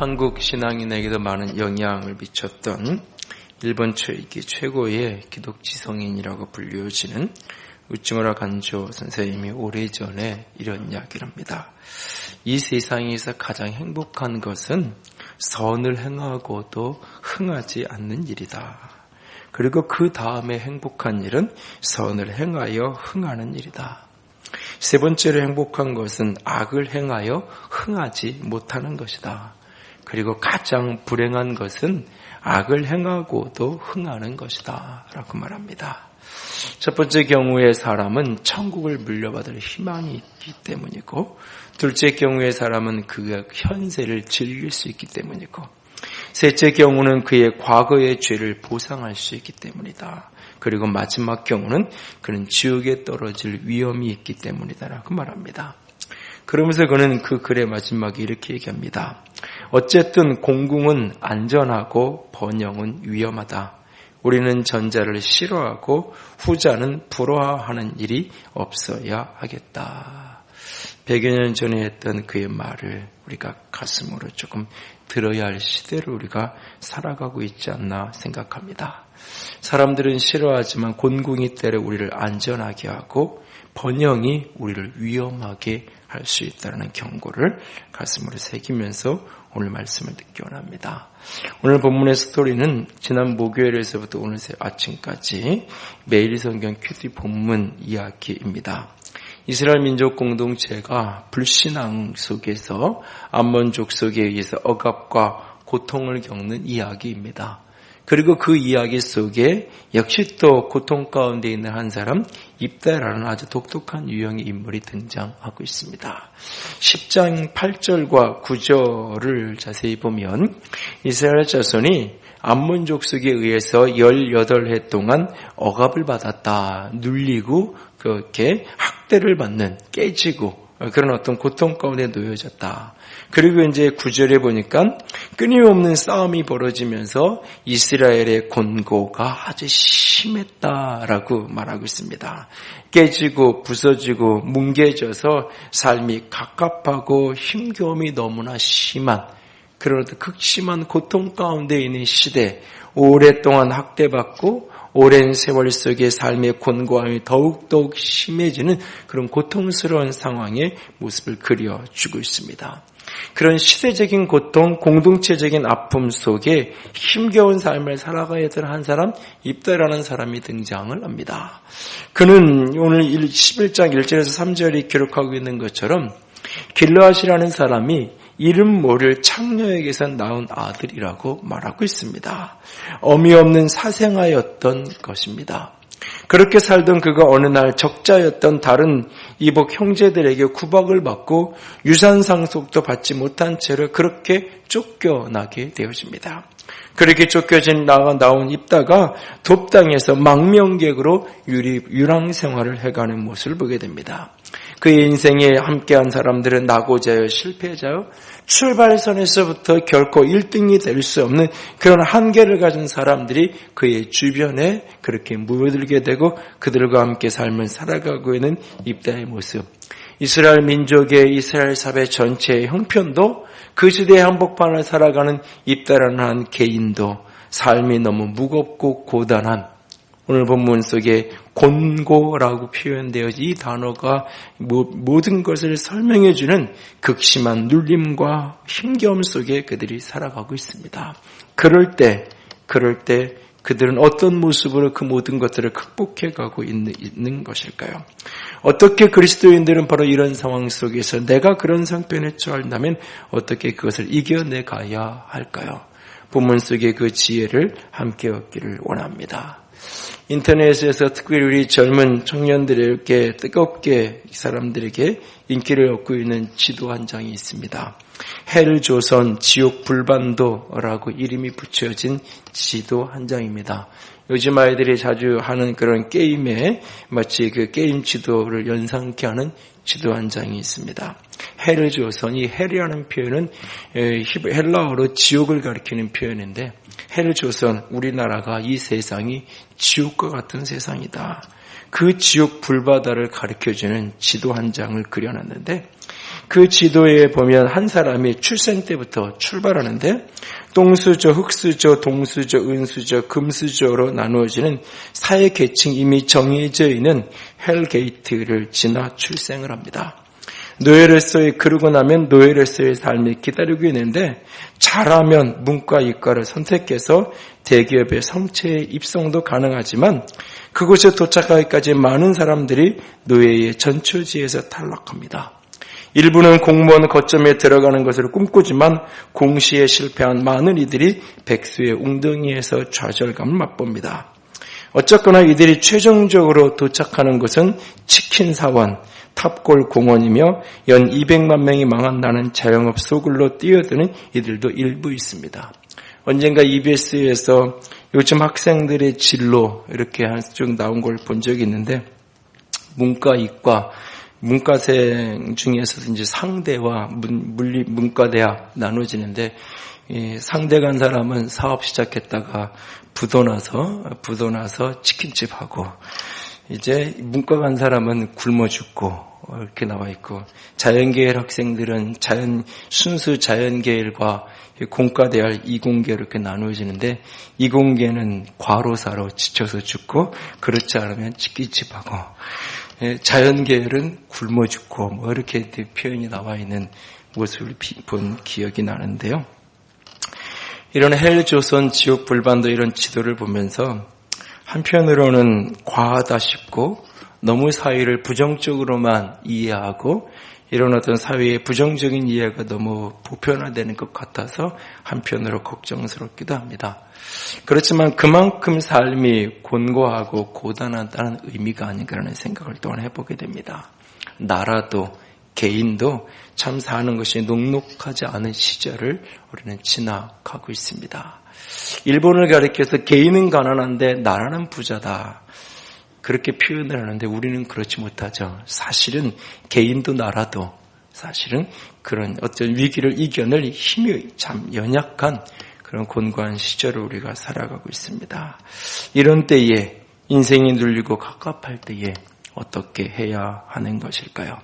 한국 신앙인에게도 많은 영향을 미쳤던 일본 최고의 기독지성인이라고 불리워지는 우츠무라 간조 선생님이 오래전에 이런 이야기를 합니다. 이 세상에서 가장 행복한 것은 선을 행하고도 흥하지 않는 일이다. 그리고 그 다음에 행복한 일은 선을 행하여 흥하는 일이다. 세 번째로 행복한 것은 악을 행하여 흥하지 못하는 것이다. 그리고 가장 불행한 것은 악을 행하고도 흥하는 것이다. 라고 말합니다. 첫 번째 경우의 사람은 천국을 물려받을 희망이 있기 때문이고, 둘째 경우의 사람은 그의 현세를 즐길 수 있기 때문이고, 셋째 경우는 그의 과거의 죄를 보상할 수 있기 때문이다. 그리고 마지막 경우는 그는 지옥에 떨어질 위험이 있기 때문이다라고 말합니다. 그러면서 그는 그 글의 마지막에 이렇게 얘기합니다. 어쨌든 공궁은 안전하고 번영은 위험하다. 우리는 전자를 싫어하고 후자는 부러워하는 일이 없어야 하겠다. 100여 년 전에 했던 그의 말을 우리가 가슴으로 조금 들어야 할 시대를 우리가 살아가고 있지 않나 생각합니다. 사람들은 싫어하지만 곤궁이 때려 우리를 안전하게 하고 번영이 우리를 위험하게 할 수 있다는 경고를 가슴으로 새기면서 오늘 말씀을 듣기 원합니다. 오늘 본문의 스토리는 지난 목요일에서부터 오늘 아침까지 매일 성경 큐티 본문 이야기입니다. 이스라엘 민족 공동체가 불신앙 속에서 암몬 족속에 의해서 억압과 고통을 겪는 이야기입니다. 그리고 그 이야기 속에 역시 또 고통 가운데 있는 한 사람, 입다라는 아주 독특한 유형의 인물이 등장하고 있습니다. 10장 8절과 9절을 자세히 보면 이스라엘 자손이 암몬 족속에 의해서 18해 동안 억압을 받았다. 눌리고 그렇게 학대를 받는, 깨지고 그런 어떤 고통 가운데 놓여졌다. 그리고 이제 9절에 보니까 끊임없는 싸움이 벌어지면서 이스라엘의 곤고가 아주 심했다라고 말하고 있습니다. 깨지고 부서지고 뭉개져서 삶이 갑갑하고 힘겨움이 너무나 심한 그런 극심한 고통 가운데 있는 시대, 오랫동안 학대받고 오랜 세월 속에 삶의 곤고함이 더욱더욱 심해지는 그런 고통스러운 상황의 모습을 그려주고 있습니다. 그런 시대적인 고통, 공동체적인 아픔 속에 힘겨운 삶을 살아가야 될 한 사람, 입다라는 사람이 등장을 합니다. 그는 오늘 11장 1절에서 3절이 기록하고 있는 것처럼 길르앗이라는 사람이 이름 모를 창녀에게서 낳은 아들이라고 말하고 있습니다. 어미 없는 사생아였던 것입니다. 그렇게 살던 그가 어느 날 적자였던 다른 이복 형제들에게 구박을 받고 유산 상속도 받지 못한 채로 그렇게 쫓겨나게 되어집니다. 그렇게 쫓겨진 나온 입다가 돕당에서 망명객으로 유랑 생활을 해가는 모습을 보게 됩니다. 그의 인생에 함께한 사람들은 낙오자여 실패자여 출발선에서부터 결코 1등이 될 수 없는 그런 한계를 가진 사람들이 그의 주변에 그렇게 모여들게 되고 그들과 함께 삶을 살아가고 있는 입다의 모습. 이스라엘 민족의 이스라엘 사회 전체의 형편도 그 시대의 한복판을 살아가는 입다라는 한 개인도 삶이 너무 무겁고 고단한 오늘 본문 속에 곤고라고 표현되어 이 단어가 모든 것을 설명해주는 극심한 눌림과 힘겨움 속에 그들이 살아가고 있습니다. 그럴 때 그들은 어떤 모습으로 그 모든 것들을 극복해가고 있는 것일까요? 어떻게 그리스도인들은 바로 이런 상황 속에서 내가 그런 상편에 처한다면 어떻게 그것을 이겨내가야 할까요? 본문 속에 그 지혜를 함께 얻기를 원합니다. 인터넷에서 특별히 우리 젊은 청년들에게 뜨겁게 사람들에게 인기를 얻고 있는 지도 한 장이 있습니다. 헬 조선 지옥 불반도라고 이름이 붙여진 지도 한 장입니다. 요즘 아이들이 자주 하는 그런 게임에 마치 그 게임 지도를 연상케 하는 지도 한 장이 있습니다. 헬 조선, 이 헬이라는 표현은 헬라어로 지옥을 가리키는 표현인데 헬 조선, 우리나라가 이 세상이 지옥과 같은 세상이다. 그 지옥 불바다를 가리켜주는 지도 한 장을 그려놨는데 그 지도에 보면 한 사람이 출생 때부터 출발하는데 똥수저, 흙수저, 동수저, 은수저, 금수저로 나누어지는 사회 계층이 이미 정해져 있는 헬게이트를 지나 출생을 합니다. 노예로서의 그러고 나면 노예로서의 삶이 기다리고 있는데 잘하면 문과, 이과를 선택해서 대기업의 성체에 입성도 가능하지만 그곳에 도착하기까지 많은 사람들이 노예의 전초지에서 탈락합니다. 일부는 공무원 거점에 들어가는 것을 꿈꾸지만 공시에 실패한 많은 이들이 백수의 웅덩이에서 좌절감을 맛봅니다. 어쨌거나 이들이 최종적으로 도착하는 곳은 치킨 사원, 탑골 공원이며 연 200만 명이 망한다는 자영업 소굴로 뛰어드는 이들도 일부 있습니다. 언젠가 EBS에서 요즘 학생들의 진로 이렇게 쭉 나온 걸 본 적이 있는데 문과, 이과, 문과생 중에서 이제 상대와 문과대학 나눠지는데 상대 간 사람은 사업 시작했다가 부도나서 치킨집 하고 이제 문과 간 사람은 굶어 죽고 이렇게 나와 있고 자연계열 학생들은 순수 자연계열과 공과대학 이공계로 이렇게 나누어지는데 이공계는 과로사로 지쳐서 죽고 그렇지 않으면 치킨집 하고 자연계열은 굶어 죽고 뭐 이렇게 표현이 나와 있는 모습을 본 기억이 나는데요. 이런 헬조선 지옥 불반도 이런 지도를 보면서 한편으로는 과하다 싶고 너무 사회를 부정적으로만 이해하고 이런 어떤 사회의 부정적인 이해가 너무 보편화되는 것 같아서 한편으로 걱정스럽기도 합니다. 그렇지만 그만큼 삶이 곤고하고 고단하다는 의미가 아닌가라는 생각을 또한 해보게 됩니다. 나라도 개인도 참 사는 것이 녹록하지 않은 시절을 우리는 지나가고 있습니다. 일본을 가리켜서 개인은 가난한데 나라는 부자다. 그렇게 표현을 하는데 우리는 그렇지 못하죠. 사실은 개인도 나라도 사실은 그런 어떤 위기를 이겨낼 힘이 참 연약한 그런 곤고한 시절을 우리가 살아가고 있습니다. 이런 때에 인생이 눌리고 갑갑할 때에 어떻게 해야 하는 것일까요?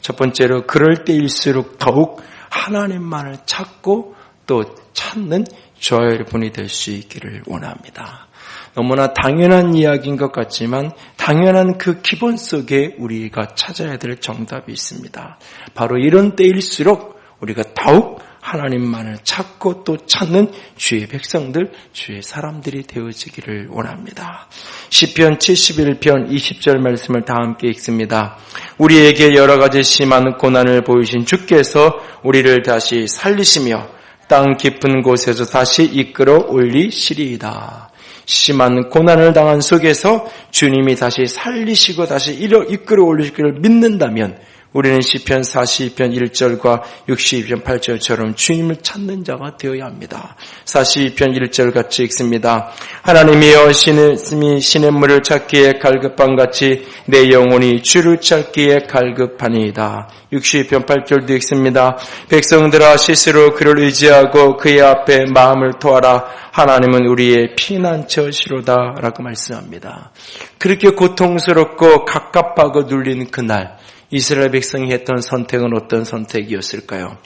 첫 번째로 그럴 때일수록 더욱 하나님만을 찾고 또 찾는 저와 여러분이 될 수 있기를 원합니다. 너무나 당연한 이야기인 것 같지만 당연한 그 기본 속에 우리가 찾아야 될 정답이 있습니다. 바로 이런 때일수록 우리가 더욱 하나님만을 찾고 또 찾는 주의 백성들, 주의 사람들이 되어지기를 원합니다. 시편 71편 20절 말씀을 다 함께 읽습니다. 우리에게 여러 가지 심한 고난을 보이신 주께서 우리를 다시 살리시며 땅 깊은 곳에서 다시 이끌어 올리시리이다. 심한 고난을 당한 속에서 주님이 다시 살리시고 다시 이끌어 올리시기를 믿는다면 우리는 시편 42편 1절과 62편 8절처럼 주님을 찾는 자가 되어야 합니다. 42편 1절 같이 읽습니다. 하나님이여 시냇물을 찾기에 갈급함같이 내 영혼이 주를 찾기에 갈급하니이다. 62편 8절도 읽습니다. 백성들아 스스로 그를 의지하고 그의 앞에 마음을 토하라. 하나님은 우리의 피난처시로다 라고 말씀합니다. 그렇게 고통스럽고 갑갑하고 눌린 그날 이스라엘 백성이 했던 선택은 어떤 선택이었을까요?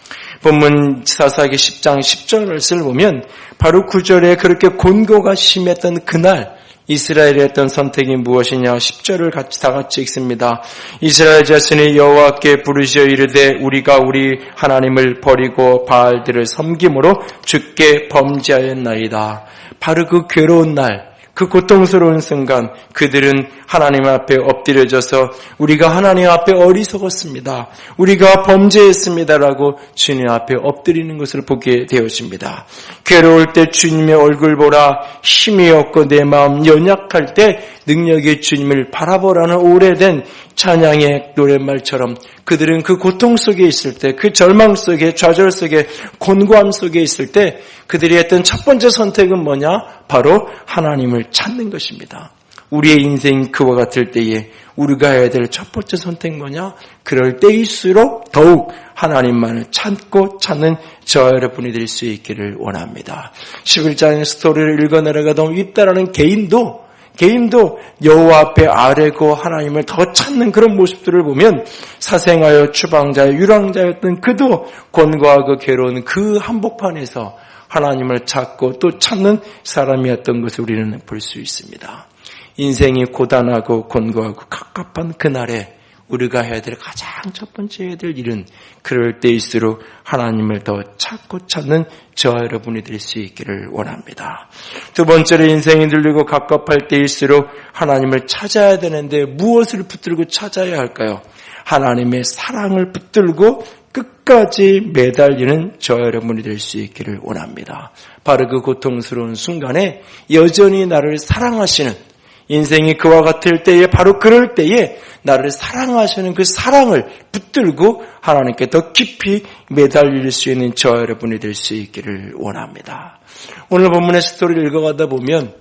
본문 사사기 10장 10절을 보면 바로 9절에 그렇게 곤고가 심했던 그날 이스라엘이 했던 선택이 무엇이냐 10절을 다 같이 읽습니다. 이스라엘 자손이 여호와께 부르시어 이르되 우리가 우리 하나님을 버리고 바알들을 섬김으로 주께 범죄하였나이다. 바로 그 괴로운 날 그 고통스러운 순간 그들은 하나님 앞에 엎드려져서 우리가 하나님 앞에 어리석었습니다. 우리가 범죄했습니다라고 주님 앞에 엎드리는 것을 보게 되었습니다. 괴로울 때 주님의 얼굴 보라. 힘이 없고 내 마음 연약할 때 능력의 주님을 바라보라는 오래된 찬양의 노랫말처럼 그들은 그 고통 속에 있을 때, 그 절망 속에, 좌절 속에, 곤고함 속에 있을 때 그들이 했던 첫 번째 선택은 뭐냐? 바로 하나님을 찾는 것입니다. 우리의 인생 그와 같을 때에 우리가 해야 될 첫 번째 선택 뭐냐? 그럴 때일수록 더욱 하나님만을 찾고 찾는 저와 여러분이 될 수 있기를 원합니다. 11장의 스토리를 읽어내려가던 윗다라는 개인도 개인도 여호와 앞에 아뢰고 하나님을 더 찾는 그런 모습들을 보면 사생하여 추방자여 유랑자였던 그도 곤고하고 괴로운 그 한복판에서 하나님을 찾고 또 찾는 사람이었던 것을 우리는 볼 수 있습니다. 인생이 고단하고 곤고하고 갑갑한 그날에 우리가 해야 될 가장 첫 번째 해야 될 일은 그럴 때일수록 하나님을 더 찾고 찾는 저와 여러분이 될 수 있기를 원합니다. 두 번째로 인생이 늘리고 갑갑할 때일수록 하나님을 찾아야 되는데 무엇을 붙들고 찾아야 할까요? 하나님의 사랑을 붙들고 끝까지 매달리는 저와 여러분이 될 수 있기를 원합니다. 바로 그 고통스러운 순간에 여전히 나를 사랑하시는 인생이 그와 같을 때에 바로 그럴 때에 나를 사랑하시는 그 사랑을 붙들고 하나님께 더 깊이 매달릴 수 있는 저와 여러분이 될 수 있기를 원합니다. 오늘 본문의 스토리를 읽어가다 보면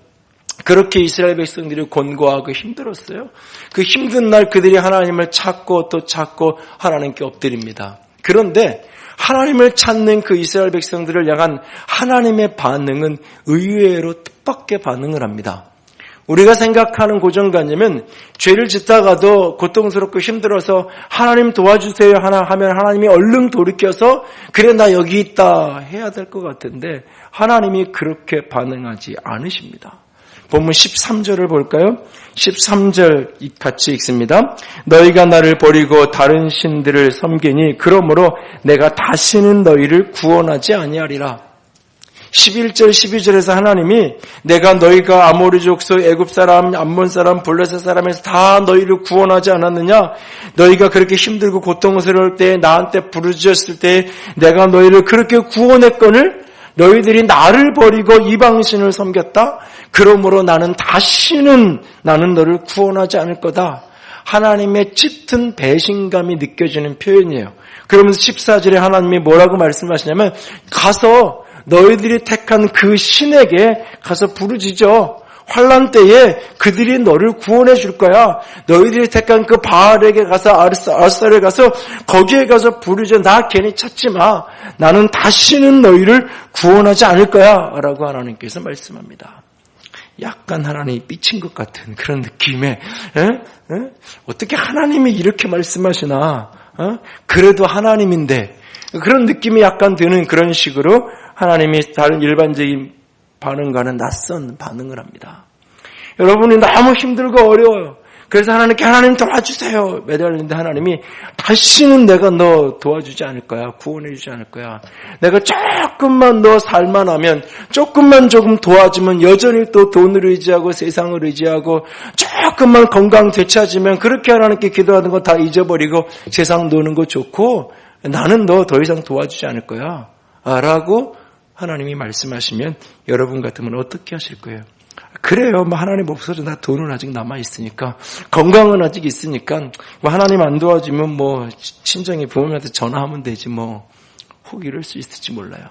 그렇게 이스라엘 백성들이 곤고하고 힘들었어요. 그 힘든 날 그들이 하나님을 찾고 또 찾고 하나님께 엎드립니다. 그런데 하나님을 찾는 그 이스라엘 백성들을 향한 하나님의 반응은 의외로 뜻밖의 반응을 합니다. 우리가 생각하는 고정관념은 죄를 짓다가도 고통스럽고 힘들어서 하나님 도와주세요 하면 하나님이 얼른 돌이켜서 그래 나 여기 있다 해야 될 것 같은데 하나님이 그렇게 반응하지 않으십니다. 본문 13절을 볼까요? 13절 같이 읽습니다. 너희가 나를 버리고 다른 신들을 섬기니 그러므로 내가 다시는 너희를 구원하지 아니하리라. 11절 12절에서 하나님이 내가 너희가 아모리 족속 애굽 사람 암몬 사람 블레셋 사람에서 다 너희를 구원하지 않았느냐? 너희가 그렇게 힘들고 고통스러울 때 나한테 부르짖었을 때 내가 너희를 그렇게 구원했거늘 너희들이 나를 버리고 이방신을 섬겼다. 그러므로 나는 너를 구원하지 않을 거다. 하나님의 짙은 배신감이 느껴지는 표현이에요. 그러면서 14절에 하나님이 뭐라고 말씀하시냐면 가서 너희들이 택한 그 신에게 가서 부르짖어. 환난 때에 그들이 너를 구원해 줄 거야. 너희들이 택한 그 바알에게 가서 아스타에 가서 거기에 가서 부르짖어. 나 괜히 찾지 마. 나는 다시는 너희를 구원하지 않을 거야. 라고 하나님께서 말씀합니다. 약간 하나님이 삐친 것 같은 그런 느낌에 어떻게 하나님이 이렇게 말씀하시나? 그래도 하나님인데 그런 느낌이 약간 드는 그런 식으로 하나님이 다른 일반적인 반응과는 낯선 반응을 합니다. 여러분이 너무 힘들고 어려워요. 그래서 하나님께 하나님 도와주세요. 매달리는데 하나님이 다시는 내가 너 도와주지 않을 거야. 구원해 주지 않을 거야. 내가 조금만 너 살만하면 조금 도와주면 여전히 또 돈을 의지하고 세상을 의지하고 조금만 건강 되찾으면 그렇게 하나님께 기도하는 거 다 잊어버리고 세상 노는 거 좋고 나는 너 더 이상 도와주지 않을 거야. 라고 하나님이 말씀하시면 여러분 같으면 어떻게 하실 거예요? 그래요. 하나님 없어도 나 돈은 아직 남아있으니까 건강은 아직 있으니까 하나님 안 도와주면 친정에 부모님한테 전화하면 되지 혹 이럴 수 있을지 몰라요.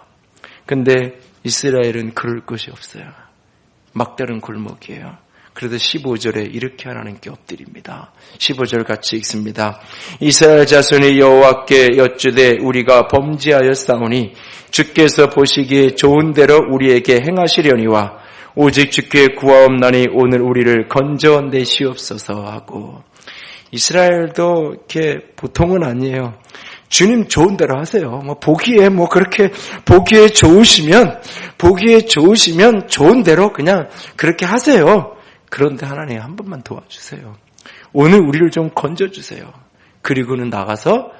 근데 이스라엘은 그럴 것이 없어요. 막다른 골목이에요. 그래도 15절에 이렇게 하나님께 엎드립니다. 15절 같이 읽습니다. 이스라엘 자손이 여호와께 여쭈되 우리가 범죄하였사오니 주께서 보시기에 좋은 대로 우리에게 행하시려니와 오직 주께 구하옵나니 오늘 우리를 건져내시옵소서 하고 이스라엘도 이렇게 보통은 아니에요. 주님 좋은 대로 하세요. 그렇게 보기에 좋으시면 좋은 대로 그냥 그렇게 하세요. 그런데 하나님 한 번만 도와주세요. 오늘 우리를 좀 건져주세요. 그리고는 나가서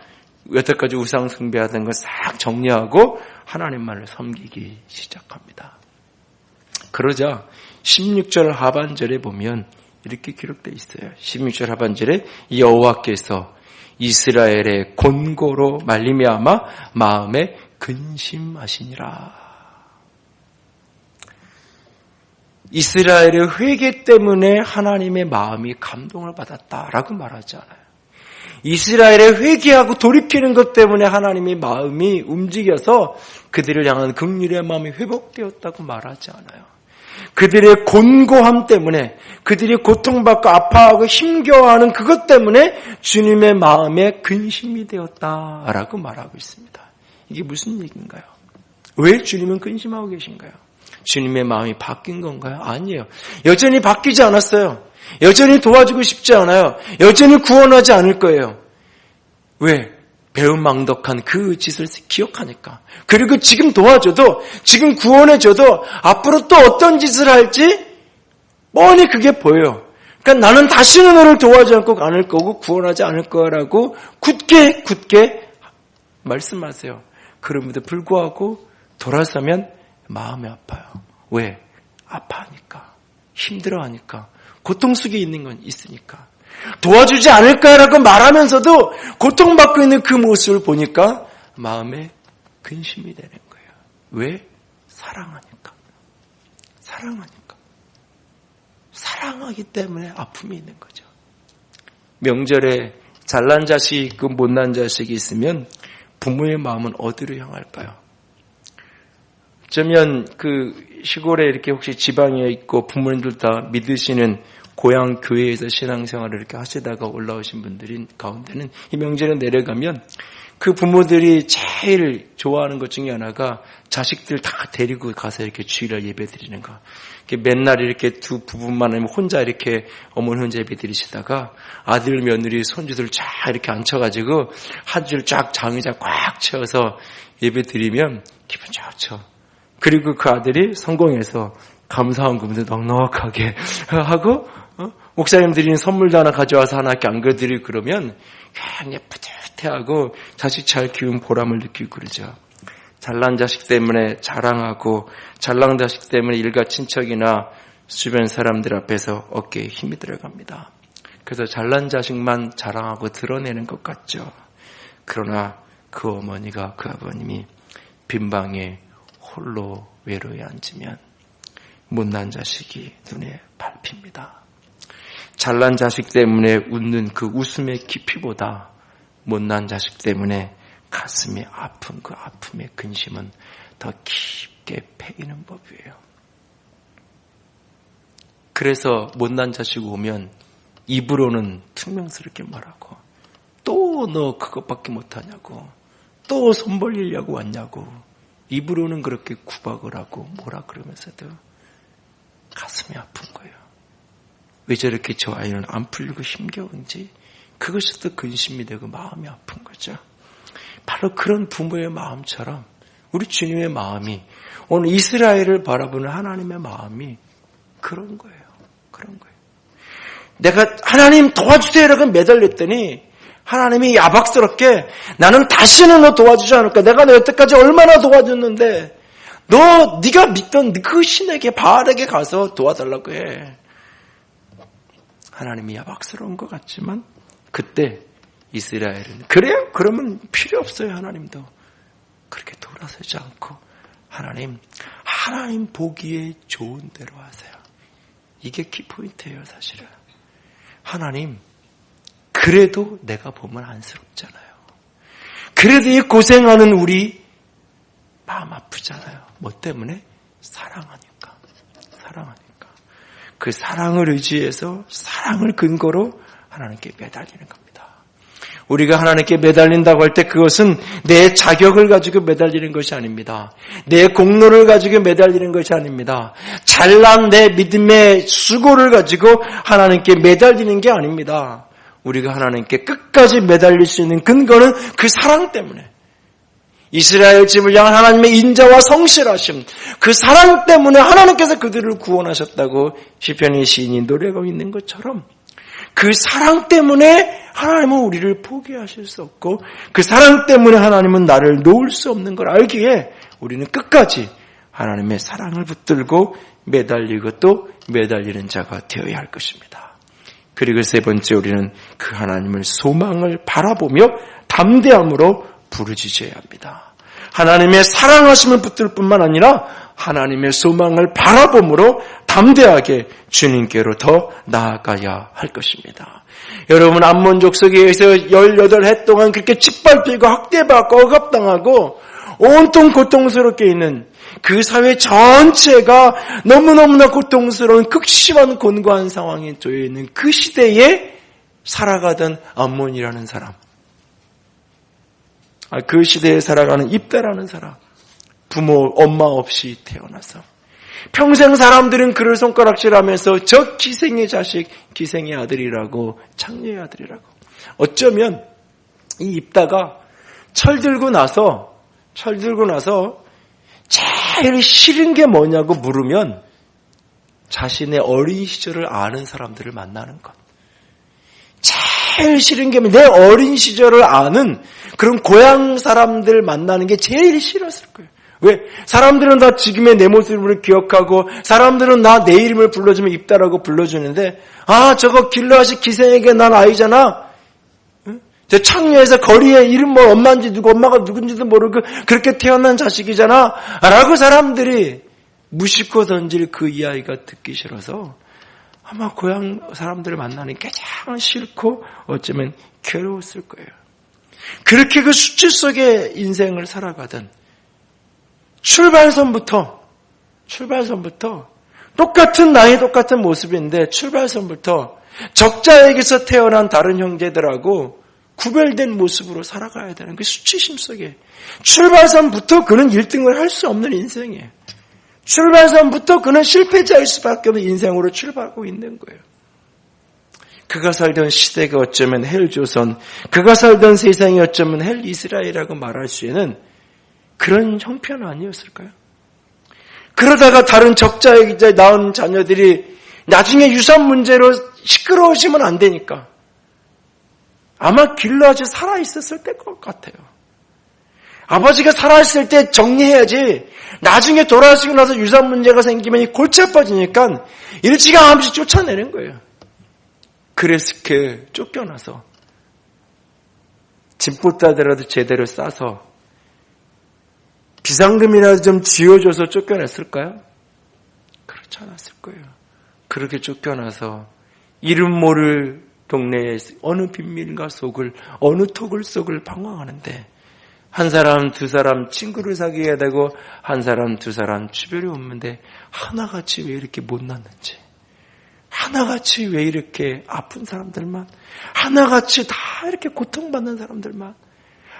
여태까지 우상 숭배하던 걸 싹 정리하고 하나님만을 섬기기 시작합니다. 그러자 16절 하반절에 보면 이렇게 기록되어 있어요. 16절 하반절에 여호와께서 이스라엘의 곤고로 말미암아 마음에 근심하시니라. 이스라엘의 회개 때문에 하나님의 마음이 감동을 받았다라고 말하지 않아요. 이스라엘의 회개하고 돌이키는 것 때문에 하나님의 마음이 움직여서 그들을 향한 긍휼의 마음이 회복되었다고 말하지 않아요. 그들의 곤고함 때문에 그들이 고통받고 아파하고 힘겨워하는 그것 때문에 주님의 마음에 근심이 되었다라고 말하고 있습니다. 이게 무슨 얘기인가요? 왜 주님은 근심하고 계신가요? 주님의 마음이 바뀐 건가요? 아니에요. 여전히 바뀌지 않았어요. 여전히 도와주고 싶지 않아요. 여전히 구원하지 않을 거예요. 왜? 배은망덕한 그 짓을 기억하니까. 그리고 지금 도와줘도, 지금 구원해줘도 앞으로 또 어떤 짓을 할지 뻔히 그게 보여요. 그러니까 나는 다시는 너를 도와주지 않을 거고 구원하지 않을 거라고 굳게 말씀하세요. 그럼에도 불구하고 돌아서면 마음이 아파요. 왜? 아파하니까. 힘들어하니까. 고통 속에 있는 건 있으니까. 도와주지 않을까라고 말하면서도 고통받고 있는 그 모습을 보니까 마음에 근심이 되는 거예요. 왜? 사랑하니까. 사랑하기 때문에 아픔이 있는 거죠. 명절에 잘난 자식이 있고 못난 자식이 있으면 부모의 마음은 어디로 향할까요? 어쩌면 그 시골에 이렇게 혹시 지방에 있고 부모님들 다 믿으시는 고향 교회에서 신앙생활을 이렇게 하시다가 올라오신 분들인 가운데는 이 명절에 내려가면 그 부모들이 제일 좋아하는 것 중에 하나가 자식들 다 데리고 가서 이렇게 주일날 예배 드리는 거. 맨날 이렇게 두 부부만 아니면 혼자 이렇게 어머니 혼자 예배 드리시다가 아들, 며느리, 손주들 쫙 이렇게 앉혀가지고 한 줄 쫙 장의자 꽉 채워서 예배 드리면 기분 좋죠. 그리고 그 아들이 성공해서 감사한 구분도 넉넉하게 하고 목사님 드린 선물도 하나 가져와서 하나 이렇게 안겨드리고 그러면 그냥 뿌듯해하고 자식 잘 키운 보람을 느끼고 그러죠. 잘난 자식 때문에 자랑하고 잘난 자식 때문에 일가 친척이나 주변 사람들 앞에서 어깨에 힘이 들어갑니다. 그래서 잘난 자식만 자랑하고 드러내는 것 같죠. 그러나 그 어머니가 그 아버님이 빈방에 홀로 외로이 앉으면 못난 자식이 눈에 밟힙니다. 잘난 자식 때문에 웃는 그 웃음의 깊이보다 못난 자식 때문에 가슴이 아픈 그 아픔의 근심은 더 깊게 패이는 법이에요. 그래서 못난 자식 오면 입으로는 퉁명스럽게 말하고 또 너 그것밖에 못하냐고 또 손 벌리려고 왔냐고 입으로는 그렇게 구박을 하고 뭐라 그러면서도 가슴이 아픈 거예요. 왜 저렇게 저 아이는 안 풀리고 힘겨운지 그것이 또 근심이 되고 마음이 아픈 거죠. 바로 그런 부모의 마음처럼 우리 주님의 마음이 오늘 이스라엘을 바라보는 하나님의 마음이 그런 거예요. 내가 하나님 도와주세요라고 매달렸더니 하나님이 야박스럽게 나는 다시는 너 도와주지 않을까. 내가 너 여태까지 얼마나 도와줬는데 네가 믿던 그 신에게 바알에게 가서 도와달라고 해. 하나님이 야박스러운 것 같지만 그때 이스라엘은 그래요? 그러면 필요 없어요. 하나님도 그렇게 돌아서지 않고 하나님 보기에 좋은 대로 하세요. 이게 키포인트예요. 사실은 하나님 그래도 내가 보면 안쓰럽잖아요. 그래도 이 고생하는 우리 마음 아프잖아요. 뭐 때문에? 사랑하니까. 그 사랑을 의지해서 사랑을 근거로 하나님께 매달리는 겁니다. 우리가 하나님께 매달린다고 할 때 그것은 내 자격을 가지고 매달리는 것이 아닙니다. 내 공로를 가지고 매달리는 것이 아닙니다. 잘난 내 믿음의 수고를 가지고 하나님께 매달리는 게 아닙니다. 우리가 하나님께 끝까지 매달릴 수 있는 근거는 그 사랑 때문에 이스라엘 집을 향한 하나님의 인자와 성실하심 그 사랑 때문에 하나님께서 그들을 구원하셨다고 시편의 시인이 노래하고 있는 것처럼 그 사랑 때문에 하나님은 우리를 포기하실 수 없고 그 사랑 때문에 하나님은 나를 놓을 수 없는 걸 알기에 우리는 끝까지 하나님의 사랑을 붙들고 매달리고 또 매달리는 자가 되어야 할 것입니다. 그리고 세 번째 우리는 그 하나님을 소망을 바라보며 담대함으로 부르짖어야 합니다. 하나님의 사랑하심을 붙들 뿐만 아니라 하나님의 소망을 바라봄으로 담대하게 주님께로 더 나아가야 할 것입니다. 여러분 암몬 족속에 의해서 18해 동안 그렇게 짓밟히고 학대받고 억압당하고 온통 고통스럽게 있는 그 사회 전체가 너무너무나 고통스러운 극심한 곤고한 상황에 놓여 있는 그 시대에 살아가던 암몬이라는 사람, 그 시대에 살아가는 입다라는 사람, 부모, 엄마 없이 태어나서 평생 사람들은 그를 손가락질하면서 저 기생의 자식, 기생의 아들이라고, 창녀의 아들이라고. 어쩌면 이 입다가 철들고 나서 제일 싫은 게 뭐냐고 물으면 자신의 어린 시절을 아는 사람들을 만나는 것. 제일 싫은 게 내 어린 시절을 아는 그런 고향 사람들 만나는 게 제일 싫었을 거예요. 왜? 사람들은 다 지금의 내 모습을 기억하고 사람들은 나 내 이름을 불러주면 입다라고 불러주는데 저거 길르앗이 기생에게 난 아이잖아. 저 창녀에서 거리에 이름 뭐 엄마인지 엄마가 누군지도 모르고 그렇게 태어난 자식이잖아 라고 사람들이 무심코 던질 그 이야기가 듣기 싫어서 아마 고향 사람들을 만나는 게 가장 싫고 어쩌면 괴로웠을 거예요. 그렇게 그 수치 속에 인생을 살아가던 출발선부터 똑같은 나이 똑같은 모습인데 출발선부터 적자에게서 태어난 다른 형제들하고 구별된 모습으로 살아가야 되는 그 수치심 속에 출발선부터 그는 1등을 할 수 없는 인생이에요. 출발선부터 그는 실패자일 수밖에 없는 인생으로 출발하고 있는 거예요. 그가 살던 시대가 어쩌면 헬조선, 그가 살던 세상이 어쩌면 헬 이스라엘이라고 말할 수 있는 그런 형편 아니었을까요? 그러다가 다른 적자에게 낳은 자녀들이 나중에 유산 문제로 시끄러우시면 안 되니까 아마 길르앗이 살아있었을 때 것 같아요. 아버지가 살아있을 때 정리해야지 나중에 돌아가시고 나서 유산 문제가 생기면 골치 아파지니까 일찌감치 없이 쫓아내는 거예요. 그래서 그 쫓겨나서 짐보따더라도 제대로 싸서 비상금이라도 좀 쥐어줘서 쫓겨냈을까요? 그렇지 않았을 거예요. 그렇게 쫓겨나서 이름 모를 동네에 어느 빈민가 속을 어느 토굴 속을 방황하는데 한 사람 두 사람 친구를 사귀어야 되고 한 사람 두 사람 주변에 없는데 하나같이 왜 이렇게 못났는지 하나같이 왜 이렇게 아픈 사람들만 하나같이 다 이렇게 고통받는 사람들만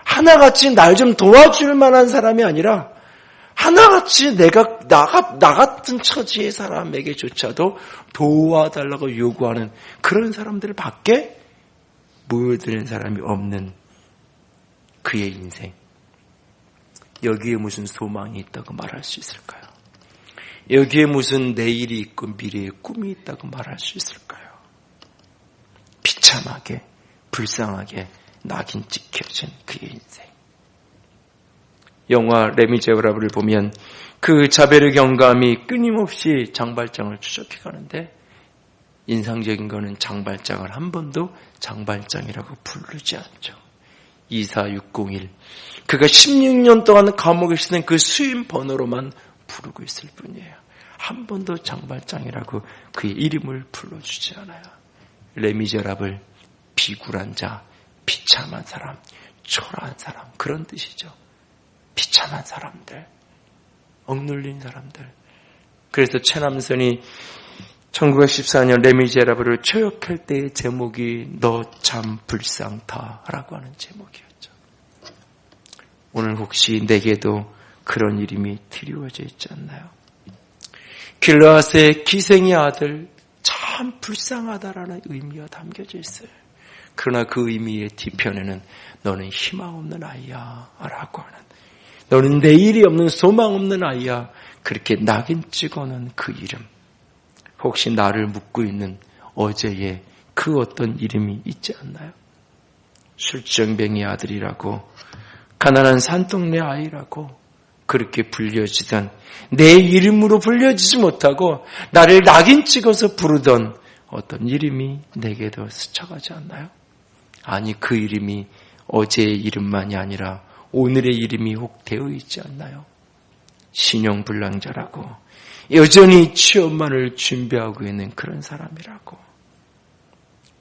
하나같이 날 좀 도와줄 만한 사람이 아니라 하나같이 나 같은 처지의 사람에게조차도 도와달라고 요구하는 그런 사람들 밖에 모여드는 사람이 없는 그의 인생. 여기에 무슨 소망이 있다고 말할 수 있을까요? 여기에 무슨 내일이 있고 미래의 꿈이 있다고 말할 수 있을까요? 비참하게 불쌍하게 낙인 찍혀진 그의 인생. 영화 레미제라블을 보면 그 자베르 경감이 끊임없이 장발장을 추적해가는데 인상적인 거는 장발장을 한 번도 장발장이라고 부르지 않죠. 24601 그가 16년 동안 감옥에 있는 그 수임 번호로만 부르고 있을 뿐이에요. 한 번도 장발장이라고 그의 이름을 불러주지 않아요. 레미제라블 비굴한 자, 비참한 사람, 초라한 사람 그런 뜻이죠. 비참한 사람들, 억눌린 사람들. 그래서 최남선이 1914년 레미제라블을 초역할 때의 제목이 너 참 불쌍다라고 하는 제목이었죠. 오늘 혹시 내게도 그런 이름이 드리워져 있지 않나요? 길르앗의 기생의 아들 참 불쌍하다라는 의미가 담겨져 있어요. 그러나 그 의미의 뒤편에는 너는 희망 없는 아이야 라고 하는 너는 내일이 없는 소망 없는 아이야 그렇게 낙인 찍어놓은 그 이름. 혹시 나를 묻고 있는 어제의 그 어떤 이름이 있지 않나요? 술정뱅이 아들이라고 가난한 산동네 아이라고 그렇게 불려지던 내 이름으로 불려지지 못하고 나를 낙인 찍어서 부르던 어떤 이름이 내게도 스쳐가지 않나요? 아니 그 이름이 어제의 이름만이 아니라 오늘의 이름이 혹 되어 있지 않나요? 신용불량자라고 여전히 취업만을 준비하고 있는 그런 사람이라고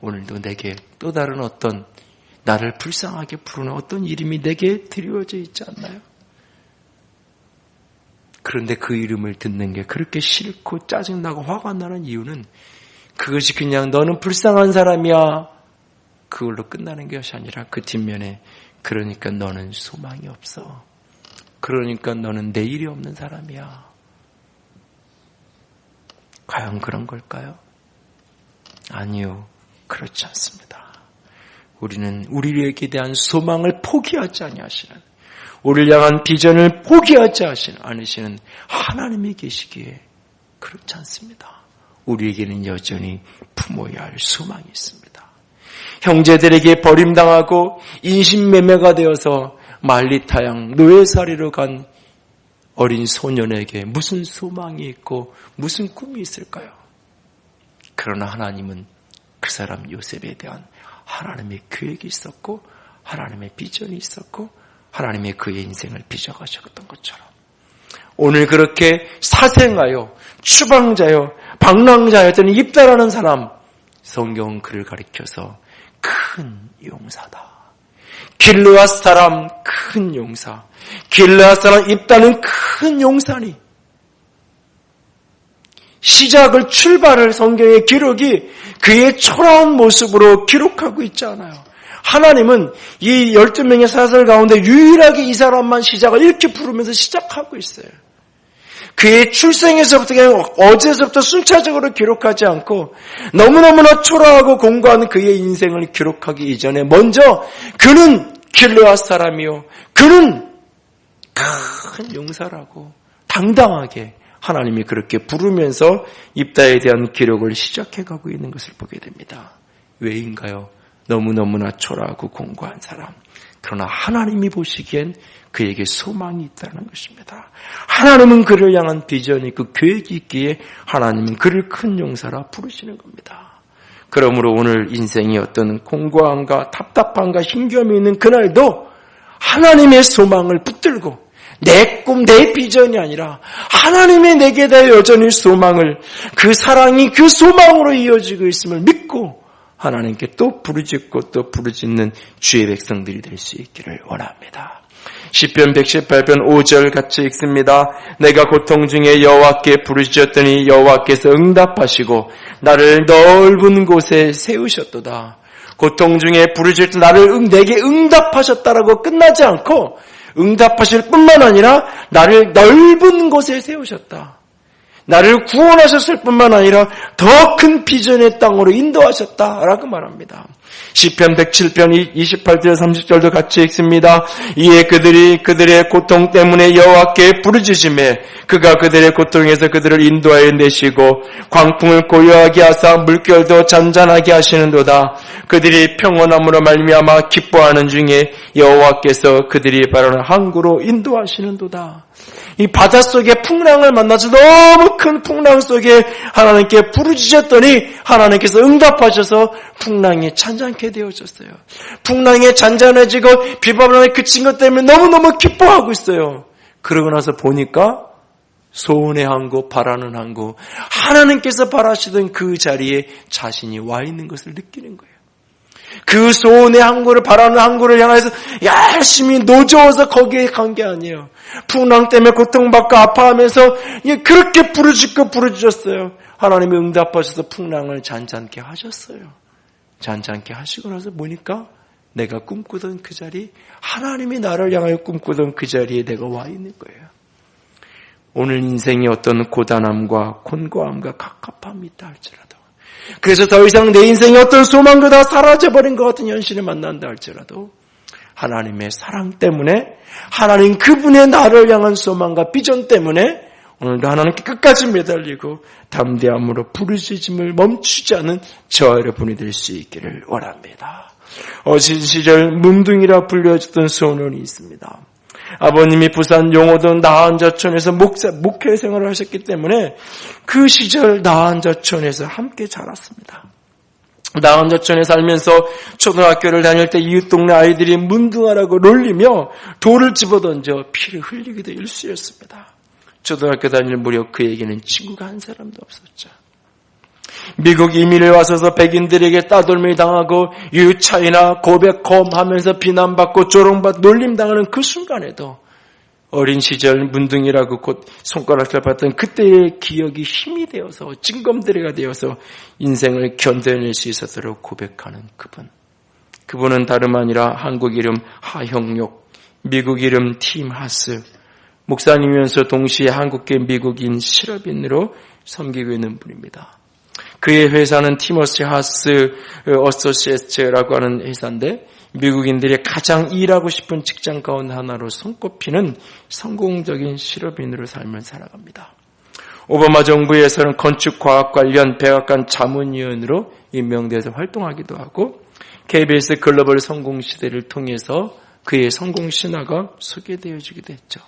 오늘도 내게 또 다른 어떤 나를 불쌍하게 부르는 어떤 이름이 내게 드리워져 있지 않나요? 그런데 그 이름을 듣는 게 그렇게 싫고 짜증나고 화가 나는 이유는 그것이 그냥 너는 불쌍한 사람이야 그걸로 끝나는 것이 아니라 그 뒷면에 그러니까 너는 소망이 없어. 그러니까 너는 내일이 없는 사람이야. 과연 그런 걸까요? 아니요, 그렇지 않습니다. 우리는 우리에게 대한 소망을 포기하지 아니하시는, 우리를 향한 비전을 포기하지 않으시는 하나님이 계시기에 그렇지 않습니다. 우리에게는 여전히 품어야 할 소망이 있습니다. 형제들에게 버림당하고 인신매매가 되어서 말리타양 노예살이로 간 어린 소년에게 무슨 소망이 있고 무슨 꿈이 있을까요? 그러나 하나님은 그 사람 요셉에 대한 하나님의 계획이 있었고 하나님의 비전이 있었고 하나님의 그의 인생을 빚어가셨던 것처럼 오늘 그렇게 사생하여 추방자여 방랑자였던 입다라는 사람, 성경은 그를 가리켜서 큰 용사다. 길르앗 사람 큰 용사, 길르앗 사람 입다는 큰 용사니, 시작을 출발을 성경의 기록이 그의 초라한 모습으로 기록하고 있지 않아요. 하나님은 이 12명의 사설 가운데 유일하게 이 사람만 시작을 이렇게 부르면서 시작하고 있어요. 그의 출생에서부터 그냥 어제서부터 순차적으로 기록하지 않고 너무너무나 초라하고 공고한 그의 인생을 기록하기 이전에 먼저 그는 길르앗 사람이요, 그는 큰 용사라고 당당하게 하나님이 그렇게 부르면서 입다에 대한 기록을 시작해가고 있는 것을 보게 됩니다. 왜인가요? 너무너무나 초라하고 공고한 사람. 그러나 하나님이 보시기엔 그에게 소망이 있다는 것입니다. 하나님은 그를 향한 비전이 있고 계획이 있기에 하나님은 그를 큰 용사라 부르시는 겁니다. 그러므로 오늘 인생이 어떤 공고함과 답답함과 힘겨움이 있는 그날도 하나님의 소망을 붙들고 내 꿈, 내 비전이 아니라 하나님의 내게 대해 여전히 소망을, 그 사랑이 그 소망으로 이어지고 있음을 믿고 하나님께 또 부르짖고 또 부르짖는 주의 백성들이 될 수 있기를 원합니다. 시편 118편 5절 같이 읽습니다. 내가 고통 중에 여호와께 부르짖었더니 여호와께서 응답하시고 나를 넓은 곳에 세우셨도다. 고통 중에 부르짖을 때 내게 응답하셨다라고 끝나지 않고 응답하실 뿐만 아니라 나를 넓은 곳에 세우셨다. 나를 구원하셨을 뿐만 아니라 더 큰 비전의 땅으로 인도하셨다라고 말합니다. 시편 107편 28절 30절도 같이 읽습니다. 이에 그들이 그들의 고통 때문에 여호와께 부르짖으매 그가 그들의 고통에서 그들을 인도하여 내시고 광풍을 고요하게 하사 물결도 잔잔하게 하시는도다. 그들이 평온함으로 말미암아 기뻐하는 중에 여호와께서 그들이 바라는 항구로 인도하시는도다. 이 바닷속의 풍랑을 만나서 너무 큰 풍랑 속에 하나님께 부르짖었더니 하나님께서 응답하셔서 풍랑이 잔잔케 되어졌어요. 풍랑이 잔잔해지고 비바람이 그친 것 때문에 너무너무 기뻐하고 있어요. 그러고 나서 보니까 소원의 항구, 바라는 항구, 하나님께서 바라시던 그 자리에 자신이 와 있는 것을 느끼는 거예요. 그 소원의 항구를, 바라는 항구를 향해서 열심히 노져서 거기에 간 게 아니에요. 풍랑 때문에 고통받고 아파하면서 그렇게 부르짖었어요. 하나님이 응답하셔서 풍랑을 잔잔케 하셨어요. 잔잔케 하시고 나서 보니까 내가 꿈꾸던 그 자리, 하나님이 나를 향하여 꿈꾸던 그 자리에 내가 와 있는 거예요. 오늘 인생이 어떤 고단함과 곤고함과 갑갑함이 있다 할지라도, 그래서 더 이상 내 인생이 어떤 소망도 다 사라져버린 것 같은 현실을 만난다 할지라도 하나님의 사랑 때문에, 하나님 그분의 나를 향한 소망과 비전 때문에 오늘도 하나님께 끝까지 매달리고 담대함으로 부르짖음을 멈추지 않은 저와 여러분이 될 수 있기를 원합니다. 어린 시절 문둥이라 불려졌던 소년이 있습니다. 아버님이 부산 용호동 나한자촌에서 목회 생활을 하셨기 때문에 그 시절 나한자촌에서 함께 자랐습니다. 나한자촌에 살면서 초등학교를 다닐 때 이웃 동네 아이들이 문둥아라고 놀리며 돌을 집어던져 피를 흘리기도 일쑤였습니다. 초등학교 다닐 무렵 그에게는 친구가 한 사람도 없었죠. 미국 이민을 와서서 백인들에게 따돌림을 당하고 유차이나 고백홈 하면서 비난받고 조롱받고 놀림당하는 그 순간에도 어린 시절 문둥이라고 곧 손가락질 받던 그때의 기억이 힘이 되어서 징검다리가 되어서 인생을 견뎌낼 수 있었도록 고백하는 그분. 그분은 다름 아니라 한국 이름 하형록, 미국 이름 팀 하스, 목사님이면서 동시에 한국계 미국인 실업인으로 섬기고 있는 분입니다. 그의 회사는 티머스 하스 어소시에이츠라고 하는 회사인데 미국인들이 가장 일하고 싶은 직장 가운데 하나로 손꼽히는 성공적인 실업인으로 삶을 살아갑니다. 오바마 정부에서는 건축과학 관련 백악관 자문위원으로 임명돼서 활동하기도 하고 KBS 글로벌 성공시대를 통해서 그의 성공신화가 소개되어지기도 했죠.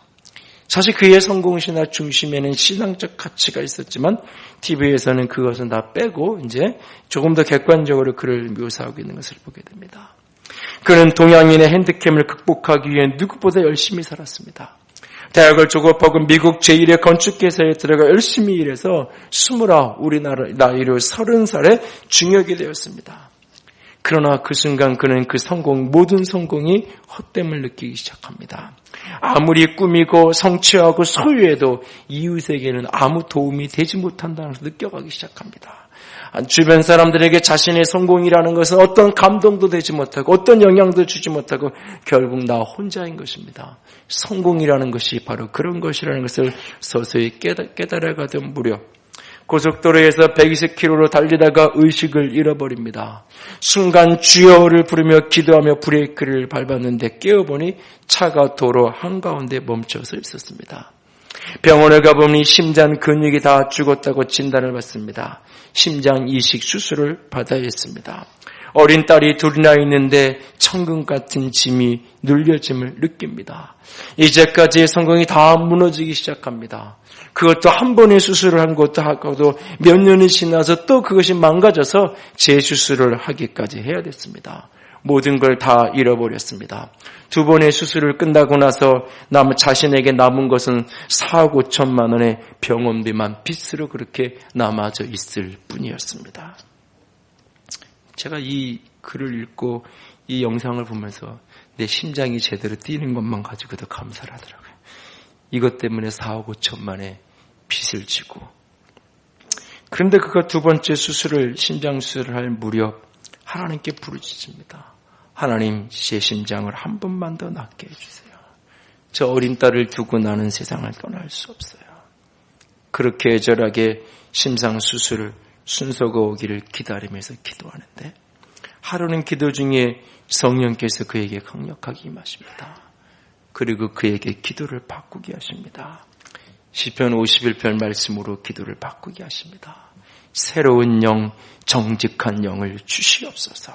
사실 그의 성공신화 중심에는 신앙적 가치가 있었지만 TV에서는 그것은 다 빼고 이제 조금 더 객관적으로 그를 묘사하고 있는 것을 보게 됩니다. 그는 동양인의 핸디캡을 극복하기 위해 누구보다 열심히 살았습니다. 대학을 졸업하고 미국 제1의 건축회사에 들어가 열심히 일해서 29, 우리나라 나이로 30살에 중역이 되었습니다. 그러나 그 순간 그는 그 모든 성공이 헛됨을 느끼기 시작합니다. 아무리 꾸미고 성취하고 소유해도 이웃에게는 아무 도움이 되지 못한다는 것을 느껴가기 시작합니다. 주변 사람들에게 자신의 성공이라는 것은 어떤 감동도 되지 못하고 어떤 영향도 주지 못하고 결국 나 혼자인 것입니다. 성공이라는 것이 바로 그런 것이라는 것을 서서히 깨달아가던 무렵 고속도로에서 120km로 달리다가 의식을 잃어버립니다. 순간 주여를 부르며 기도하며 브레이크를 밟았는데 깨어보니 차가 도로 한가운데 멈춰서 있었습니다. 병원에 가보니 심장 근육이 다 죽었다고 진단을 받습니다. 심장 이식 수술을 받아야 했습니다. 어린 딸이 둘이나 있는데 천금 같은 짐이 눌려짐을 느낍니다. 이제까지의 성공이 다 무너지기 시작합니다. 그것도 한 번의 수술을 한 것도 하고도 몇 년이 지나서 또 그것이 망가져서 재수술을 하기까지 해야 됐습니다. 모든 걸 다 잃어버렸습니다. 2번의 수술을 끝나고 나서 자신에게 남은 것은 4억 5천만 원의 병원비만 빚으로 그렇게 남아져 있을 뿐이었습니다. 제가 이 글을 읽고 이 영상을 보면서 내 심장이 제대로 뛰는 것만 가지고도 감사를 하더라고요. 이것 때문에 4억 5천만의 빚을 지고. 그런데 그가 2번째 심장 수술을 할 무렵 하나님께 부르짖습니다. 하나님, 제 심장을 한 번만 더 낫게 해주세요. 저 어린 딸을 두고 나는 세상을 떠날 수 없어요. 그렇게 애절하게 심장 수술을 순서가 오기를 기다리면서 기도하는데 하루는 기도 중에 성령께서 그에게 강력하게 임하십니다. 그리고 그에게 기도를 바꾸게 하십니다. 시편 51편 말씀으로 기도를 바꾸게 하십니다. 새로운 영, 정직한 영을 주시옵소서.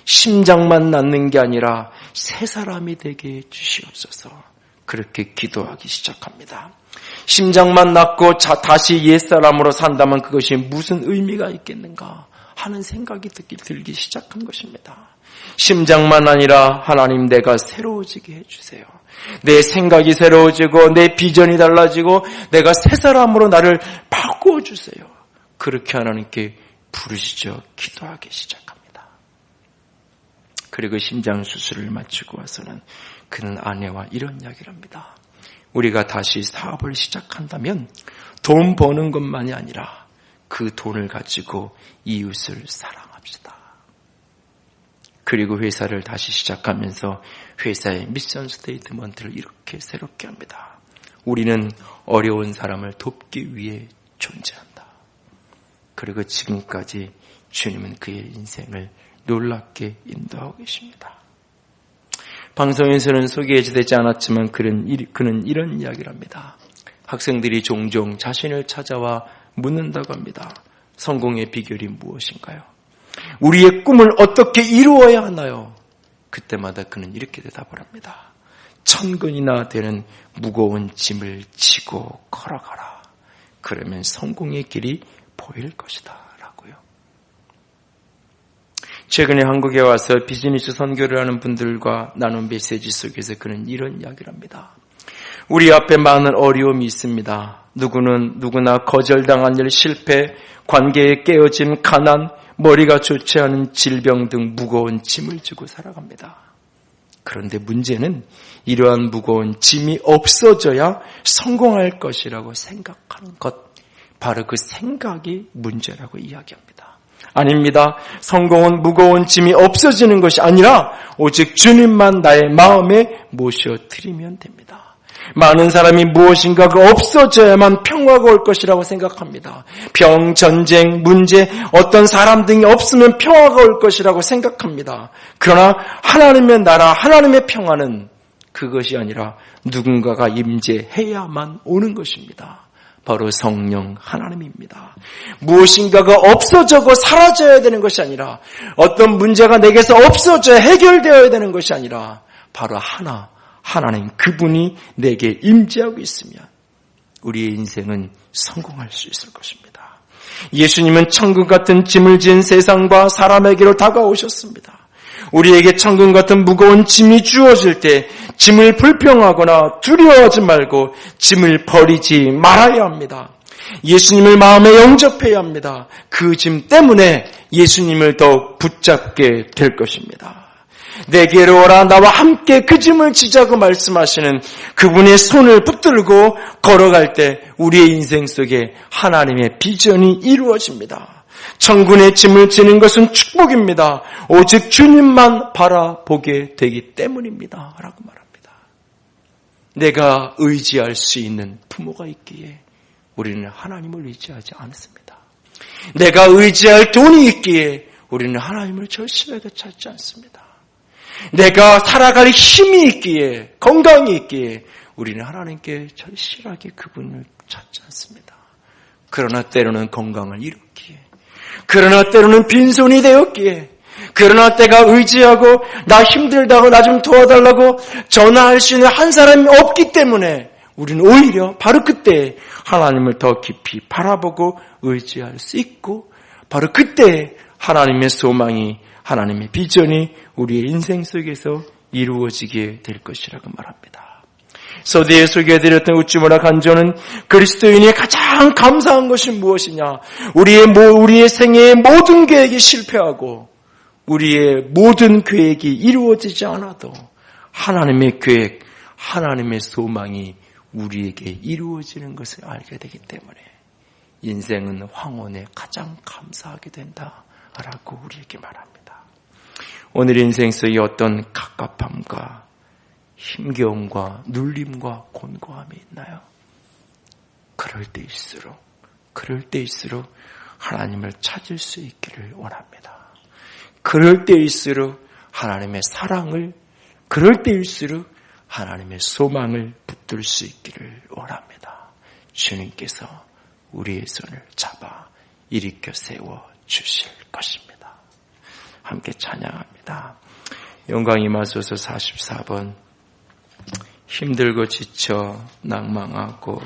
심장만 낫는 게 아니라 새 사람이 되게 해주시옵소서. 그렇게 기도하기 시작합니다. 심장만 낫고 다시 옛사람으로 산다면 그것이 무슨 의미가 있겠는가 하는 생각이 들기 시작한 것입니다. 심장만 아니라 하나님, 내가 새로워지게 해주세요. 내 생각이 새로워지고 내 비전이 달라지고 내가 새 사람으로 나를 바꾸어주세요. 그렇게 하나님께 부르짖어 기도하기 시작합니다. 그리고 심장 수술을 마치고 와서는 그는 아내와 이런 이야기를 합니다. 우리가 다시 사업을 시작한다면 돈 버는 것만이 아니라 그 돈을 가지고 이웃을 사랑합시다. 그리고 회사를 다시 시작하면서 회사의 미션 스테이트먼트를 이렇게 새롭게 합니다. 우리는 어려운 사람을 돕기 위해 존재한다. 그리고 지금까지 주님은 그의 인생을 놀랍게 인도하고 계십니다. 방송에서는 소개되지 않았지만 그는 이런 이야기를 합니다. 학생들이 종종 자신을 찾아와 묻는다고 합니다. 성공의 비결이 무엇인가요? 우리의 꿈을 어떻게 이루어야 하나요? 그때마다 그는 이렇게 대답을 합니다. 1000근이나 되는 무거운 짐을 지고 걸어가라. 그러면 성공의 길이 보일 것이다. 라고요. 최근에 한국에 와서 비즈니스 선교를 하는 분들과 나눈 메시지 속에서 그는 이런 이야기를 합니다. 우리 앞에 많은 어려움이 있습니다. 누구나 거절당한 일, 실패, 관계에 깨어진 가난, 머리가 좋지 않은 질병 등 무거운 짐을 지고 살아갑니다. 그런데 문제는 이러한 무거운 짐이 없어져야 성공할 것이라고 생각하는 것, 바로 그 생각이 문제라고 이야기합니다. 아닙니다. 성공은 무거운 짐이 없어지는 것이 아니라 오직 주님만 나의 마음에 모셔드리면 됩니다. 많은 사람이 무엇인가가 없어져야만 평화가 올 것이라고 생각합니다. 병, 전쟁, 문제, 어떤 사람 등이 없으면 평화가 올 것이라고 생각합니다. 그러나 하나님의 나라, 하나님의 평화는 그것이 아니라 누군가가 임재해야만 오는 것입니다. 바로 성령 하나님입니다. 무엇인가가 없어져고 사라져야 되는 것이 아니라, 어떤 문제가 내게서 없어져 해결되어야 되는 것이 아니라 바로 하나님 그분이 내게 임재하고 있으면 우리의 인생은 성공할 수 있을 것입니다. 예수님은 천국 같은 짐을 지은 세상과 사람에게로 다가오셨습니다. 우리에게 천국 같은 무거운 짐이 주어질 때 짐을 불평하거나 두려워하지 말고 짐을 버리지 말아야 합니다. 예수님을 마음에 영접해야 합니다. 그 짐 때문에 예수님을 더 붙잡게 될 것입니다. 내게로 오라, 나와 함께 그 짐을 지자고 말씀하시는 그분의 손을 붙들고 걸어갈 때 우리의 인생 속에 하나님의 비전이 이루어집니다. 천군의 짐을 지는 것은 축복입니다. 오직 주님만 바라보게 되기 때문입니다. 라고 말합니다. 내가 의지할 수 있는 부모가 있기에 우리는 하나님을 의지하지 않습니다. 내가 의지할 돈이 있기에 우리는 하나님을 절실하게 찾지 않습니다. 내가 살아갈 힘이 있기에, 건강이 있기에 우리는 하나님께 절실하게 그분을 찾지 않습니다. 그러나 때로는 건강을 잃었기에, 그러나 때로는 빈손이 되었기에, 그러나 때가 의지하고 나 힘들다고 나 좀 도와달라고 전화할 수 있는 한 사람이 없기 때문에 우리는 오히려 바로 그때 하나님을 더 깊이 바라보고 의지할 수 있고, 바로 그때 하나님의 소망이, 하나님의 비전이 우리의 인생 속에서 이루어지게 될 것이라고 말합니다. 서두에 소개해드렸던 우찌무라 간조는 그리스도인이 가장 감사한 것이 무엇이냐? 우리의 생애의 모든 계획이 실패하고 우리의 모든 계획이 이루어지지 않아도 하나님의 계획, 하나님의 소망이 우리에게 이루어지는 것을 알게 되기 때문에 인생은 황혼에 가장 감사하게 된다라고 우리에게 말합니다. 오늘 인생 속에 어떤 갑갑함과 힘겨움과 눌림과 곤고함이 있나요? 그럴 때일수록 하나님을 찾을 수 있기를 원합니다. 그럴 때일수록 하나님의 사랑을, 그럴 때일수록 하나님의 소망을 붙들 수 있기를 원합니다. 주님께서 우리의 손을 잡아 일으켜 세워 주실 것입니다. 함께 찬양합니다. 영광 임하소서. 44번. 힘들고 지쳐 낭망하고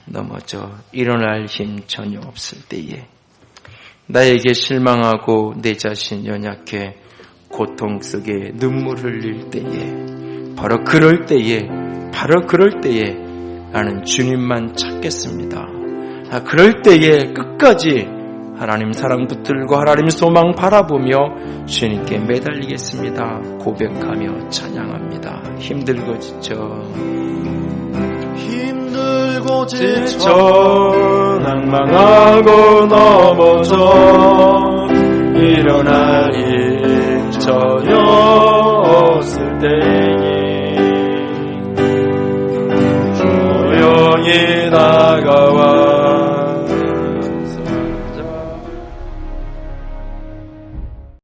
넘어져 일어날 힘 전혀 없을 때에, 나에게 실망하고 내 자신 연약해 고통 속에 눈물 흘릴 때에, 바로 그럴 때에 나는 주님만 찾겠습니다. 그럴 때에 끝까지 하나님 사랑 붙들고 하나님 소망 바라보며 주님께 매달리겠습니다. 고백하며 찬양합니다. 힘들고 지쳐 낭망하고 넘어져 일어날 힘 전혀 없을 때에 조용히 다가